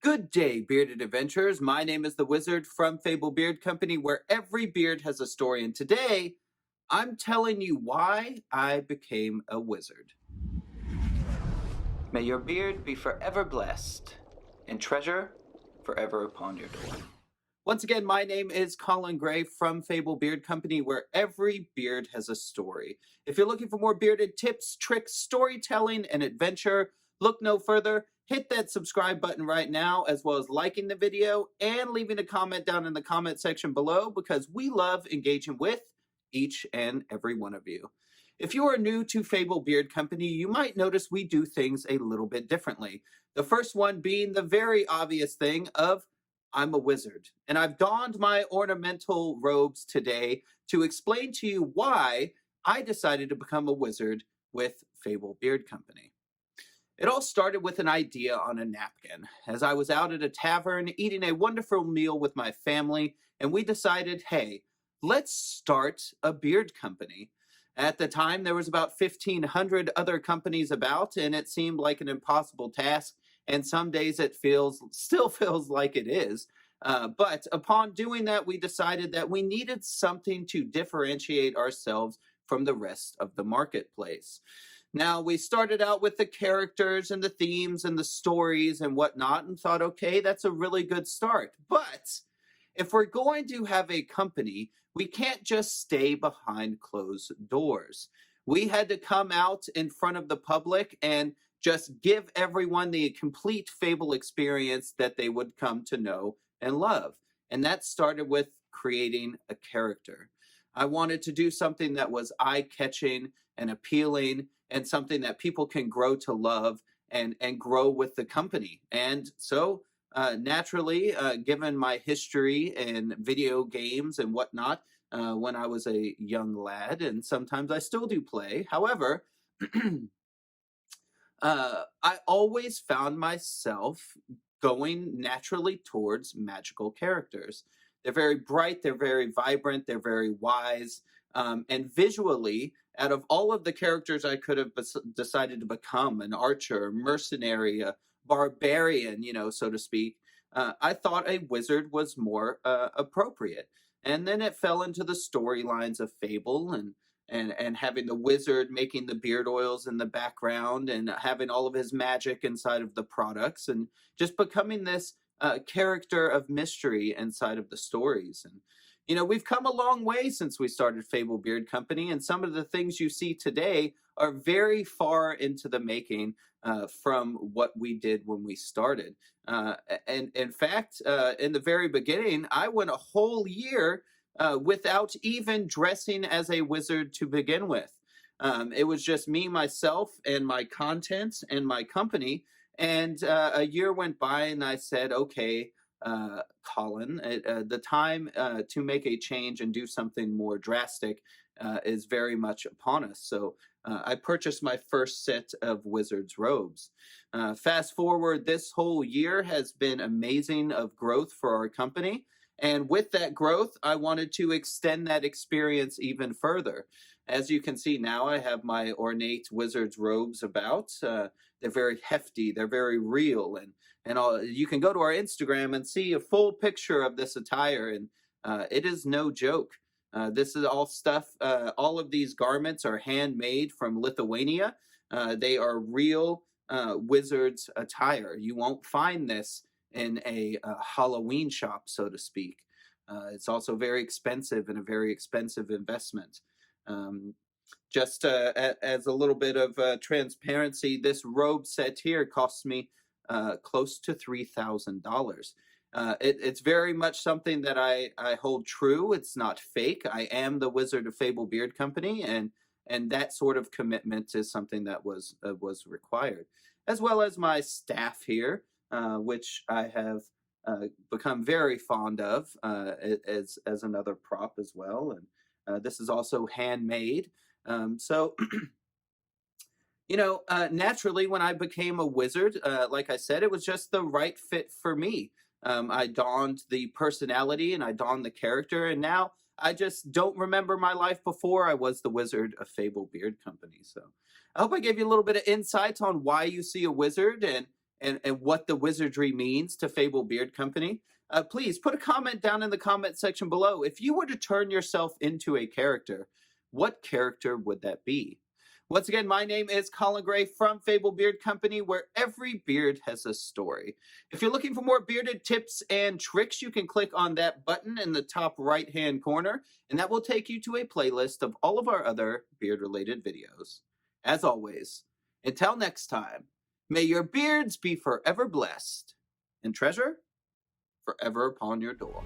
Good day, bearded adventurers. My name is the Wizard from Fable Beard Company, where every beard has a story. And today, I'm telling you why I became a wizard. May your beard be forever blessed, and treasure forever upon your door. Once again, my name is Colin Gray from Fable Beard Company, where every beard has a story. If you're looking for more bearded tips, tricks, storytelling, and adventure, look no further. Hit that subscribe button right now, as well as liking the video and leaving a comment down in the comment section below, because we love engaging with each and every one of you. If you are new to Fable Beard Company, you might notice we do things a little bit differently. The first one being the very obvious thing of I'm a wizard, and I've donned my ornamental robes today to explain to you why I decided to become a wizard with Fable Beard Company. It all started with an idea on a napkin, as I was out at a tavern eating a wonderful meal with my family, and we decided, hey, let's start a beard company. At the time, there was about 1,500 other companies about, and it seemed like an impossible task, and some days it still feels like it is. But upon doing that, we decided that we needed something to differentiate ourselves from the rest of the marketplace. Now, we started out with the characters and the themes and the stories and whatnot, and thought, okay, that's a really good start. But if we're going to have a company, we can't just stay behind closed doors. We had to come out in front of the public and just give everyone the complete Fable experience that they would come to know and love. And that started with creating a character. I wanted to do something that was eye-catching and appealing, and something that people can grow to love and grow with the company. And so naturally, given my history in video games and whatnot, when I was a young lad, and sometimes I still do play. However, I always found myself going naturally towards magical characters. They're very bright, they're very vibrant, they're very wise, and visually, out of all of the characters I could have decided to become, an archer, mercenary, a barbarian, so to speak, I thought a wizard was more appropriate. And then it fell into the storylines of Fable, and having the wizard making the beard oils in the background, and having all of his magic inside of the products, and just becoming this character of mystery inside of the stories. And we've come a long way since we started Fable Beard Company, and some of the things you see today are very far into the making from what we did when we started. And in fact, in the very beginning, I went a whole year without even dressing as a wizard to begin with. It was just me, myself, and my content and my company. And a year went by, and I said, okay, Colin, the time to make a change and do something more drastic is very much upon us. So I purchased my first set of wizard's robes. Fast forward, this whole year has been amazing of growth for our company. And with that growth, I wanted to extend that experience even further. As you can see now, I have my ornate wizard's robes about. They're very hefty, they're very real, and all. You can go to our Instagram and see a full picture of this attire, and it is no joke. This is all stuff, all of these garments are handmade from Lithuania. They are real wizard's attire. You won't find this in a Halloween shop, so to speak. It's also very expensive and a very expensive investment. Just as a little bit of transparency, this robe set here costs me close to $3,000. It's very much something that I hold true. It's not fake. I am the Wizard of Fable Beard Company, and that sort of commitment is something that was required, as well as my staff here, which I have become very fond of as another prop as well. And this is also handmade. So, naturally, when I became a wizard, like I said, it was just the right fit for me. I donned the personality and I donned the character, and now I just don't remember my life before I was the Wizard of Fable Beard Company. So I hope I gave you a little bit of insight on why you see a wizard, and and what the wizardry means to Fable Beard Company, please put a comment down in the comment section below. If you were to turn yourself into a character, what character would that be? Once again, my name is Colin Gray from Fable Beard Company, where every beard has a story. If you're looking for more bearded tips and tricks, you can click on that button in the top right-hand corner, and that will take you to a playlist of all of our other beard-related videos. As always, until next time, may your beards be forever blessed, and treasure forever upon your door.